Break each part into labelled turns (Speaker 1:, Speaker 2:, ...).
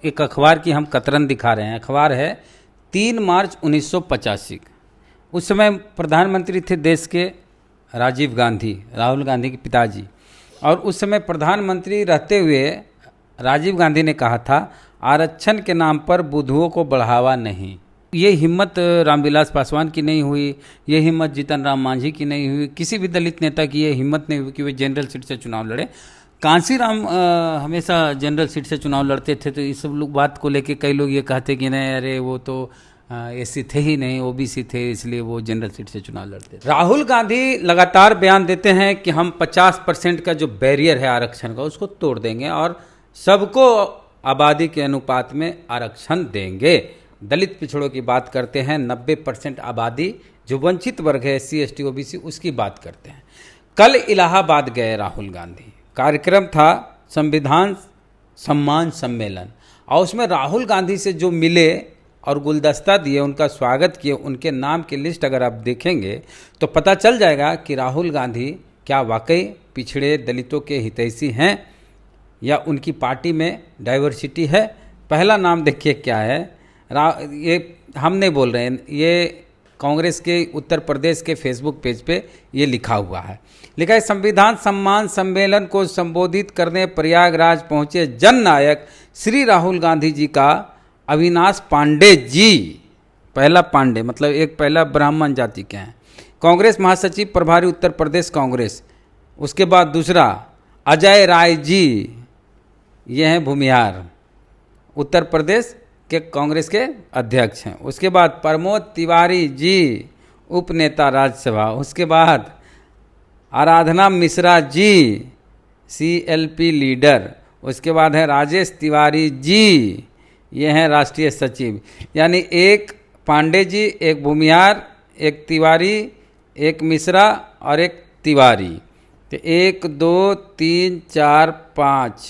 Speaker 1: एक अखबार की हम कतरन दिखा रहे हैं। अखबार है 3 मार्च 1985। उस समय प्रधानमंत्री थे देश के राजीव गांधी, राहुल गांधी के पिताजी। और उस समय प्रधानमंत्री रहते हुए राजीव गांधी ने कहा था, आरक्षण के नाम पर बुद्धुओं को बढ़ावा नहीं। ये हिम्मत रामविलास पासवान की नहीं हुई, ये हिम्मत जीतन राम मांझी की नहीं हुई, किसी भी दलित नेता की ये हिम्मत नहीं हुई कि वे जनरल सीट से चुनाव लड़े। कांसीराम हमेशा जनरल सीट से चुनाव लड़ते थे, तो इस सब लोग बात को लेके कई लोग ये कहते कि नहीं, अरे वो तो एससी थे ही नहीं, ओबीसी थे, इसलिए वो जनरल सीट से चुनाव लड़ते थे। राहुल गांधी लगातार बयान देते हैं कि हम 50% का जो बैरियर है आरक्षण का उसको तोड़ देंगे और सबको आबादी के अनुपात में आरक्षण देंगे। दलित पिछड़ों की बात करते हैं, 90% आबादी जो वंचित वर्ग है, एससी एसटी ओबीसी, उसकी बात करते हैं। कल इलाहाबाद गए राहुल गांधी, कार्यक्रम था संविधान सम्मान सम्मेलन, और उसमें राहुल गांधी से जो मिले और गुलदस्ता दिए, उनका स्वागत किए, उनके नाम की लिस्ट अगर आप देखेंगे तो पता चल जाएगा कि राहुल गांधी क्या वाकई पिछड़े दलितों के हितैषी हैं या उनकी पार्टी में डाइवर्सिटी है। पहला नाम देखिए क्या है, ये हम नहीं बोल रहे हैं, ये कांग्रेस के उत्तर प्रदेश के फेसबुक पेज पे ये लिखा हुआ है। लिखा है, संविधान सम्मान सम्मेलन को संबोधित करने प्रयागराज पहुंचे जननायक श्री राहुल गांधी जी का अविनाश पांडे जी। पहला पांडे मतलब एक पहला ब्राह्मण जाति के हैं, कांग्रेस महासचिव प्रभारी उत्तर प्रदेश कांग्रेस। उसके बाद दूसरा अजय राय जी, ये हैं भूमिहार, उत्तर प्रदेश के कांग्रेस के अध्यक्ष हैं। उसके बाद प्रमोद तिवारी जी, उपनेता राज्यसभा। उसके बाद आराधना मिश्रा जी, सीएलपी लीडर। उसके बाद है राजेश तिवारी जी, ये हैं राष्ट्रीय सचिव। यानी एक पांडे जी, एक भूमिहार, एक तिवारी, एक मिश्रा और एक तिवारी। तो 1 2 3 4 5,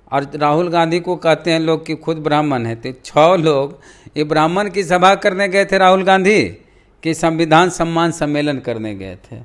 Speaker 1: और राहुल गांधी को कहते हैं लोग कि खुद ब्राह्मण है, तो 6 लोग ये ब्राह्मण की सभा करने गए थे राहुल गांधी कि संविधान सम्मान सम्मेलन करने गए थे।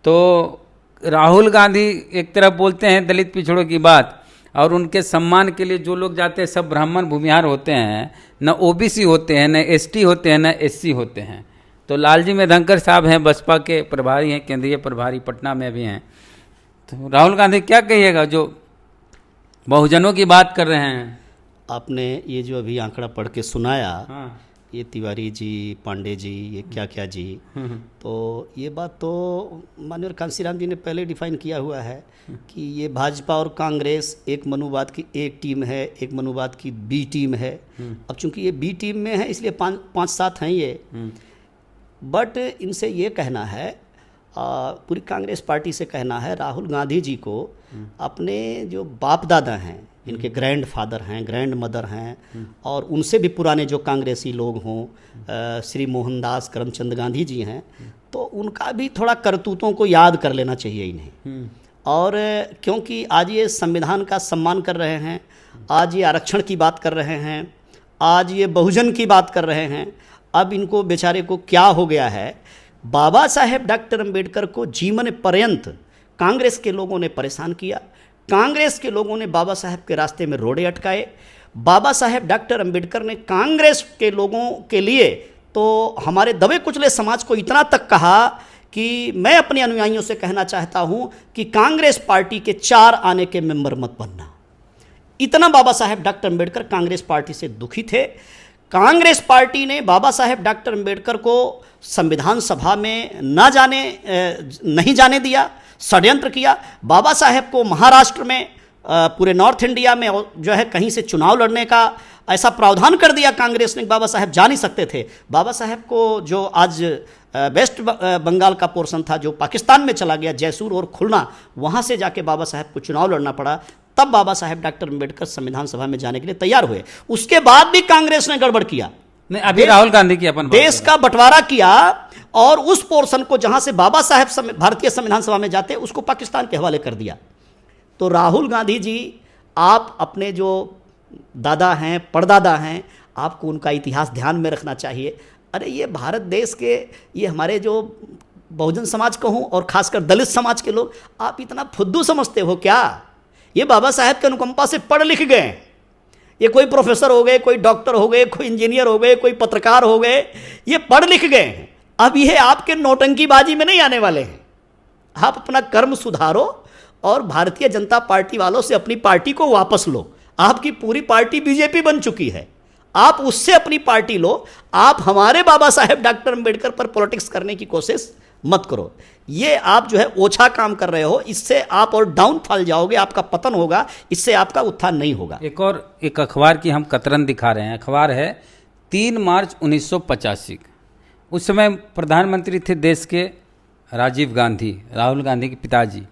Speaker 1: तो राहुल गांधी एक तरफ बोलते हैं दलित पिछड़ों की बात, और उनके सम्मान के लिए जो लोग जाते हैं सब ब्राह्मण भूमिहार होते हैं, न ओबीसी होते हैं, न एसटी होते हैं, न एससी होते हैं। तो लालजी मेधंकर साहब हैं, बसपा के प्रभारी हैं, केंद्रीय प्रभारी, पटना में भी हैं। तो राहुल गांधी क्या कहिएगा जो बहुजनों की बात कर रहे हैं?
Speaker 2: आपने ये जो अभी आंकड़ा पढ़ के सुनाया,
Speaker 1: हाँ।
Speaker 2: ये तिवारी जी, पांडे जी, ये क्या क्या जी, तो ये बात तो माननीय कांसीराम जी ने पहले डिफाइन किया हुआ है कि ये भाजपा और कांग्रेस एक मनुवाद की एक टीम है, एक मनुवाद की बी टीम है। अब चूंकि ये बी टीम में है इसलिए 5-7 हैं ये। बट इनसे ये कहना है, पूरी कांग्रेस पार्टी से कहना है, राहुल गांधी जी को अपने जो बाप दादा हैं, इनके ग्रैंड फादर हैं, ग्रैंड मदर हैं, और उनसे भी पुराने जो कांग्रेसी लोग हों, श्री मोहनदास करमचंद गांधी जी हैं, तो उनका भी थोड़ा करतूतों को याद कर लेना चाहिए इन्हें। और क्योंकि आज ये संविधान का सम्मान कर रहे हैं, आज ये आरक्षण की बात कर रहे हैं, आज ये बहुजन की बात कर रहे हैं, अब इनको बेचारे को क्या हो गया है, बाबा साहेब डॉक्टर अंबेडकर को जीवन पर्यंत कांग्रेस के लोगों ने परेशान किया। कांग्रेस के लोगों ने बाबा साहेब के रास्ते में रोड़े अटकाए। बाबा साहेब डॉक्टर अंबेडकर ने कांग्रेस के लोगों के लिए तो हमारे दबे कुचले समाज को इतना तक कहा कि मैं अपने अनुयायियों से कहना चाहता हूं कि कांग्रेस पार्टी के 4 आने के मेंबर मत बनना। इतना बाबा साहेब डॉक्टर अंबेडकर कांग्रेस पार्टी से दुखी थे। कांग्रेस पार्टी ने बाबा साहेब डॉक्टर अंबेडकर को संविधान सभा में नहीं जाने दिया, षड्यंत्र किया। बाबा साहेब को महाराष्ट्र में, पूरे नॉर्थ इंडिया में जो है कहीं से चुनाव लड़ने का ऐसा प्रावधान कर दिया कांग्रेस ने, बाबा साहेब जा नहीं सकते थे। बाबा साहेब को जो आज वेस्ट बंगाल का पोर्शन था जो पाकिस्तान में चला गया, जैसूर और खुलना, वहाँ से जाके बाबा साहेब को चुनाव लड़ना पड़ा। तब बाबा साहेब डॉक्टर अंबेडकर संविधान सभा में जाने के लिए तैयार हुए। उसके बाद भी कांग्रेस ने गड़बड़ किया।
Speaker 1: नहीं, अभी राहुल गांधी की अपन
Speaker 2: देश का बंटवारा किया, और उस पोर्शन को जहां से बाबा साहेब भारतीय संविधान सभा में जाते उसको पाकिस्तान के हवाले कर दिया। तो राहुल गांधी जी, आप अपने जो दादा हैं, परदादा हैं, आपको उनका इतिहास ध्यान में रखना चाहिए। अरे ये भारत देश के, ये हमारे जो बहुजन समाज कहूँ और खासकर दलित समाज के लोग, आप इतना फुद्दू समझते हो क्या? ये बाबा साहेब के अनुकंपा से पढ़ लिख गए। ये कोई प्रोफेसर हो गए, कोई डॉक्टर हो गए, कोई इंजीनियर हो गए, कोई पत्रकार हो गए, ये पढ़ लिख गए हैं। अब ये आपके नौटंकीबाजी में नहीं आने वाले हैं। आप अपना कर्म सुधारो और भारतीय जनता पार्टी वालों से अपनी पार्टी को वापस लो। आपकी पूरी पार्टी बीजेपी बन चुकी है, आप उससे अपनी पार्टी लो। आप हमारे बाबा साहेब डॉक्टर अंबेडकर पर पॉलिटिक्स करने की कोशिश मत करो। ये आप जो है ओछा काम कर रहे हो, इससे आप और डाउनफॉल जाओगे, आपका पतन होगा, इससे आपका उत्थान नहीं होगा।
Speaker 1: एक अखबार की हम कतरन दिखा रहे हैं। अखबार है 3 मार्च 1985। उस समय प्रधानमंत्री थे देश के राजीव गांधी, राहुल गांधी के पिताजी।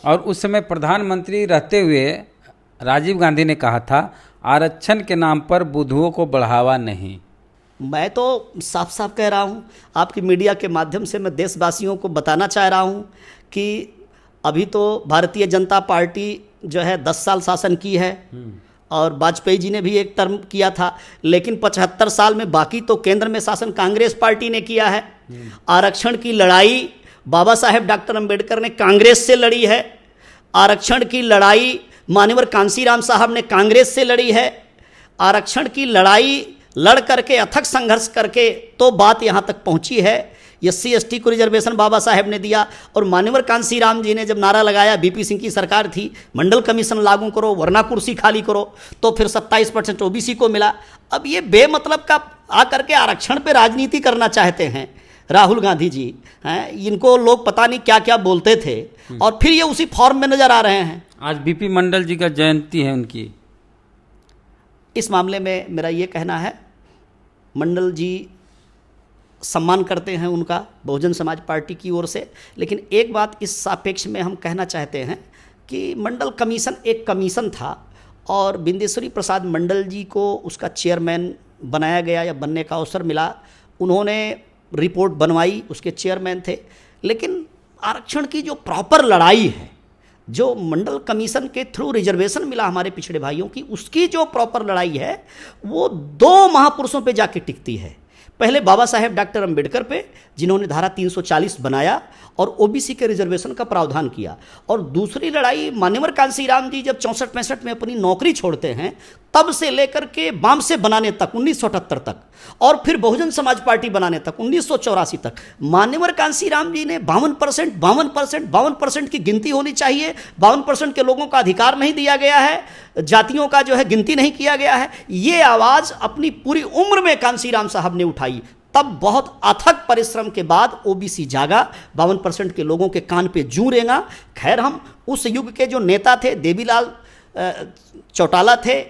Speaker 1: और उस समय प्रधानमंत्री रहते हुए राजीव गांधी ने कहा था, आरक्षण के नाम पर बुद्धुओं को बढ़ावा नहीं।
Speaker 2: मैं तो साफ साफ कह रहा हूँ, आपकी मीडिया के माध्यम से मैं देशवासियों को बताना चाह रहा हूँ कि अभी तो भारतीय जनता पार्टी जो है 10 साल शासन की है और वाजपेयी जी ने भी एक टर्म किया था, लेकिन 75 साल में बाकी तो केंद्र में शासन कांग्रेस पार्टी ने किया है। आरक्षण की लड़ाई बाबा साहेब डॉक्टर अंबेडकर ने कांग्रेस से लड़ी है। आरक्षण की लड़ाई मान्यवर कांसीराम साहब ने कांग्रेस से लड़ी है। आरक्षण की लड़ाई लड़ करके, अथक संघर्ष करके तो बात यहाँ तक पहुँची है। SC ST को रिजर्वेशन बाबा साहेब ने दिया और मान्यवर कांसीराम जी ने जब नारा लगाया, BP सिंह की सरकार थी, मंडल कमीशन लागू करो वरना कुर्सी खाली करो, तो फिर 27% OBC को मिला। अब ये बेमतलब का आकर के आरक्षण पे राजनीति करना चाहते हैं राहुल गांधी जी हैं। इनको लोग पता नहीं क्या क्या बोलते थे और फिर ये उसी फॉर्म में नजर आ रहे हैं।
Speaker 1: आज BP मंडल जी का जयंती है उनकी।
Speaker 2: इस मामले में मेरा ये कहना है, मंडल जी सम्मान करते हैं उनका बहुजन समाज पार्टी की ओर से, लेकिन एक बात इस सापेक्ष में हम कहना चाहते हैं कि मंडल कमीशन एक कमीशन था और बिंदेश्वरी प्रसाद मंडल जी को उसका चेयरमैन बनाया गया या बनने का अवसर मिला। उन्होंने रिपोर्ट बनवाई, उसके चेयरमैन थे। लेकिन आरक्षण की जो प्रॉपर लड़ाई है, जो मंडल कमीशन के थ्रू रिजर्वेशन मिला हमारे पिछड़े भाइयों की, उसकी जो प्रॉपर लड़ाई है वो 2 महापुरुषों पे जाके टिकती है। पहले बाबा साहेब डॉक्टर अंबेडकर पे, जिन्होंने धारा 340 बनाया और OBC के रिजर्वेशन का प्रावधान किया, और दूसरी लड़ाई मान्यवर कांसीराम जी जब 64-65 में अपनी नौकरी छोड़ते हैं, तब से लेकर के बाम से बनाने तक 1978 तक, और फिर बहुजन समाज पार्टी बनाने तक 1984 तक, मान्यवर कांसीराम जी ने 52% की गिनती होनी चाहिए, 52% के लोगों का अधिकार नहीं दिया गया है, जातियों का जो है गिनती नहीं किया गया है, ये आवाज़ अपनी पूरी उम्र में कांसीराम साहब ने उठाई। तब बहुत अथक परिश्रम के बाद OBC जागा, 52% के लोगों के कान पे जूं रेंगा। खैर, हम उस युग के जो नेता थे, देवीलाल चौटाला थे,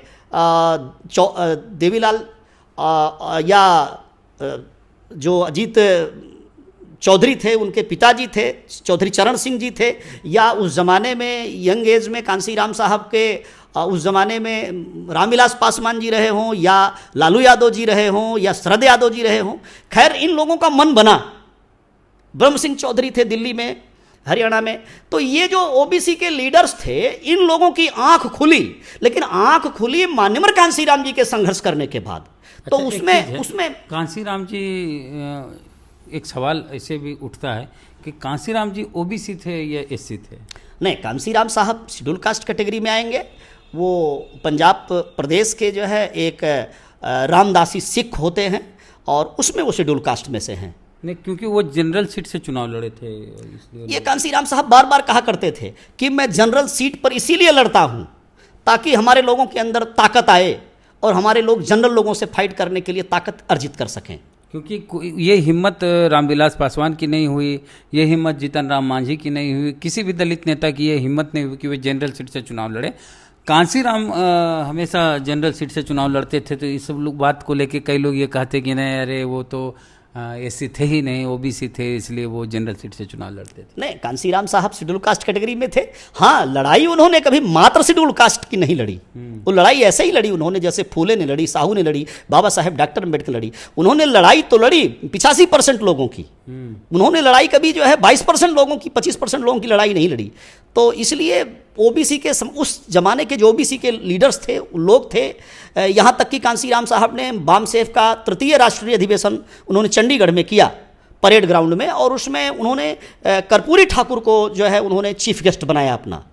Speaker 2: देवीलाल या जो अजीत चौधरी थे, उनके पिताजी थे, चौधरी चरण सिंह जी थे, या उस ज़माने में यंग एज में कांसीराम साहब के उस ज़माने में रामविलास पासवान जी रहे हों, या लालू यादव जी रहे हों, या शरद यादव जी रहे हों। खैर, इन लोगों का मन बना। ब्रह्म सिंह चौधरी थे दिल्ली में, हरियाणा में। तो ये जो OBC के लीडर्स थे, इन लोगों की आंख खुली, लेकिन आंख खुली मान्यवर कांसीराम जी के संघर्ष करने के बाद। तो उसमें
Speaker 1: कांसीराम जी, एक सवाल ऐसे भी उठता है कि कांसीराम जी OBC थे या SC थे?
Speaker 2: नहीं, कांसीराम साहब शेड्यूल कास्ट कैटेगरी में आएंगे। वो पंजाब प्रदेश के जो है एक रामदासी सिख होते हैं और उसमें वो शेड्यूल कास्ट में से हैं।
Speaker 1: नहीं, क्योंकि वो जनरल सीट से चुनाव लड़े थे, इसलिए
Speaker 2: ये कांसीराम साहब बार बार कहा करते थे कि मैं जनरल सीट पर इसीलिए लड़ता हूँ ताकि हमारे लोगों के अंदर ताकत आए और हमारे लोग जनरल लोगों से फाइट करने के लिए ताकत अर्जित कर सकें।
Speaker 1: क्योंकि ये हिम्मत रामविलास पासवान की नहीं हुई, ये हिम्मत जीतन राम मांझी की नहीं हुई, किसी भी दलित नेता की ये हिम्मत नहीं हुई कि वे जनरल सीट से चुनाव लड़े। कांसीराम हमेशा जनरल सीट से चुनाव लड़ते थे। तो इस सब लोग बात को लेके कई लोग ये कहते कि नहीं, अरे वो तो SC थे ही नहीं, OBC थे, इसलिए वो जनरल सीट से चुनाव लड़ते थे।
Speaker 2: नहीं, कांसीराम साहब शेड्यूल कास्ट कैटेगरी में थे। हाँ, लड़ाई उन्होंने कभी मात्र शेड्यूल कास्ट की नहीं लड़ी। वो लड़ाई ऐसे ही लड़ी उन्होंने जैसे फूले ने लड़ी, साहू ने लड़ी, बाबा साहेब डॉक्टर अंबेडकर लड़ी। उन्होंने लड़ाई तो लड़ी 85% लोगों की। उन्होंने लड़ाई कभी जो है 22% लोगों की, 25% लोगों की लड़ाई नहीं लड़ी। तो इसलिए OBC के उस जमाने के जो OBC के लीडर्स थे, लोग थे, यहाँ तक कि कांसीराम साहब ने बामसेफ का 3य राष्ट्रीय अधिवेशन उन्होंने चंडीगढ़ में किया, परेड ग्राउंड में, और उसमें उन्होंने कर्पूरी ठाकुर को जो है उन्होंने चीफ गेस्ट बनाया अपना।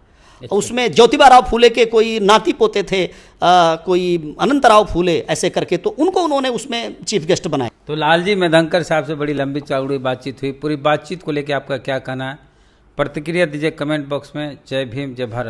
Speaker 2: उसमें ज्योतिबा फूले के कोई नाती पोते थे, कोई अनंतराव फूले, ऐसे करके, तो उनको उन्होंने उसमें चीफ गेस्ट बनाया।
Speaker 1: तो लालजी मेधंकर साहब से बड़ी लंबी चौड़ी बातचीत हुई। पूरी बातचीत को लेकर आपका क्या कहना है? प्रतिक्रिया दीजिए कमेंट बॉक्स में। जय भीम, जय भारत।